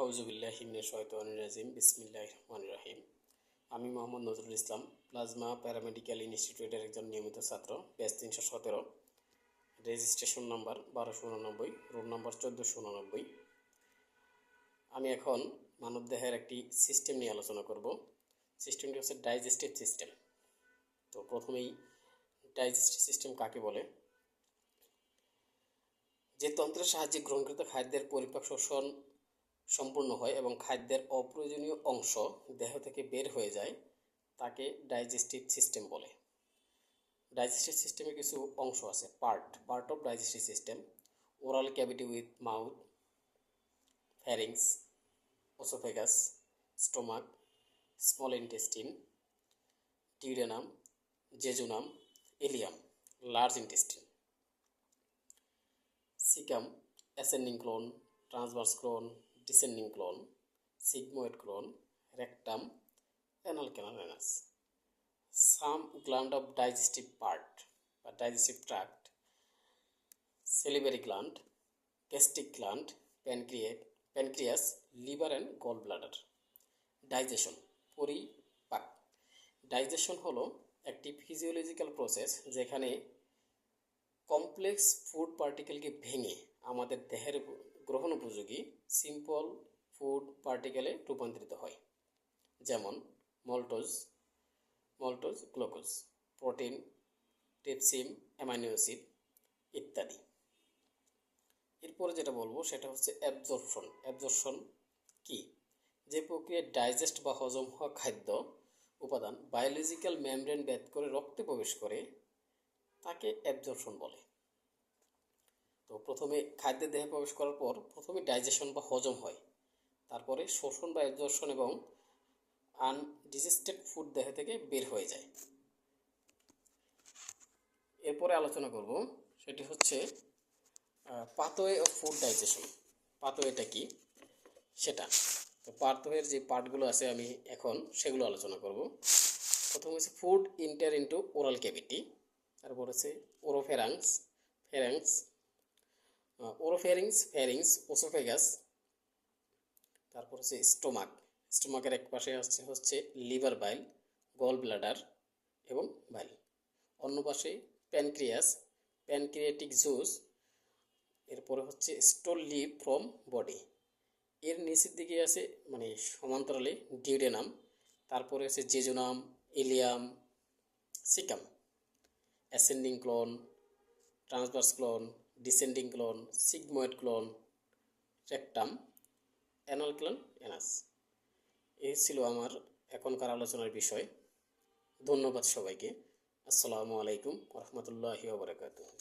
আউযুবিল্লাহি মিনাশ শাইতানির রাজিম বিসমিল্লাহির রহমানির রহিম। আমি মোহাম্মদ নজরুল ইসলাম, প্লাজমা প্যারামেডিক্যাল ইনস্টিটিউটের একজন নিয়মিত ছাত্র, batch 317, registration number 1289, roll number 1489। আমি এখন মানবদেহের একটি সিস্টেম নিয়ে আলোচনা করব। সিস্টেমটি হচ্ছে ডাইজেস্টিভ সিস্টেম। তো প্রথমেই ডাইজেস্টিভ সিস্টেম কাকে বলে? যে তন্ত্রের সাহায্যে গ্রহণকৃত খাদ্যের পরিপাক শোষণ সম্পূর্ণ হয় এবং খাদ্যের অপ্রয়োজনীয় অংশ দেহ থেকে বের হয়ে যায় তাকে ডাইজেস্টিভ সিস্টেম বলে। ডাইজেস্টিভ সিস্টেমে কিছু অংশ আছে, part of digestive system: oral cavity with mouth, pharynx, oesophagus, stomach, small intestine, duodenum, jejunum, ileum, large intestine, caecum, ascending colon, transverse colon, descending colon, sigmoid colon, rectum, anal canal anus. Some gland of digestive part or digestive tract: salivary gland, gastric gland, pancreas, liver and gallbladder. Digestion, পরিপাক। Digestion হলো একটি physiological process যেখানে complex food পার্টিকেলকে ভেঙে আমাদের দেহের গ্রহণ উপযোগী simple food পার্টিকেলে রূপান্তরিত হয়, যেমন maltose, glucose, protein, trypsin, amino acid ইত্যাদি। এরপরে যেটা বলবো সেটা হচ্ছে অ্যাবজর্পশন কি? যে প্রক্রিয়ায় ডাইজেস্ট বা হজম হওয়া খাদ্য উপাদান বায়োলজিক্যাল মেমব্রেন ভেদ করে রক্তে প্রবেশ করে তাকে অ্যাবজর্পশন বলে। তো প্রথমে খাদ্যের দেহে প্রবেশ করার পর প্রথমে ডাইজেশন বা হজম হয়, তারপরে শোষণ বা অ্যাবজর্পশন এবং আনডিজেস্টেড ফুড দেহ থেকে বের হয়ে যায়। এরপরে আলোচনা করব সেটি হচ্ছে পাথওয়ে অফ ফুড ডাইজেশন। পাথওয়েটা কি সেটা। তো পাথওয়ের যে পার্টগুলো আছে আমি এখন সেগুলো আলোচনা করব। প্রথম হচ্ছে food inter into oral cavity, তারপর হচ্ছে ফ্যারিংস, ওসোফেগাস, তারপর হচ্ছে স্টোমাকের এক পাশে হচ্ছে লিভার বাইল, গল ব্লাডার এবং বাইল, অন্য পাশে প্যানক্রিয়াটিক জুস, এরপরে হচ্ছে স্টোল লিভ ফ্রম বডি, এর নিচের দিকে আছে মানে সমান্তরালে ডিউডেনাম, তারপরে হচ্ছে jejunum, Ilium, caecum, ascending colon, transverse colon, descending clone, sigmoid clone, rectum, anal clone, Anas. এই ছিল আমার এখনকার আলোচনার বিষয়। ধন্যবাদ সবাইকে। আসসালামু আলাইকুম ওয়া রাহমাতুল্লাহি ওয়া বারাকাতুহু।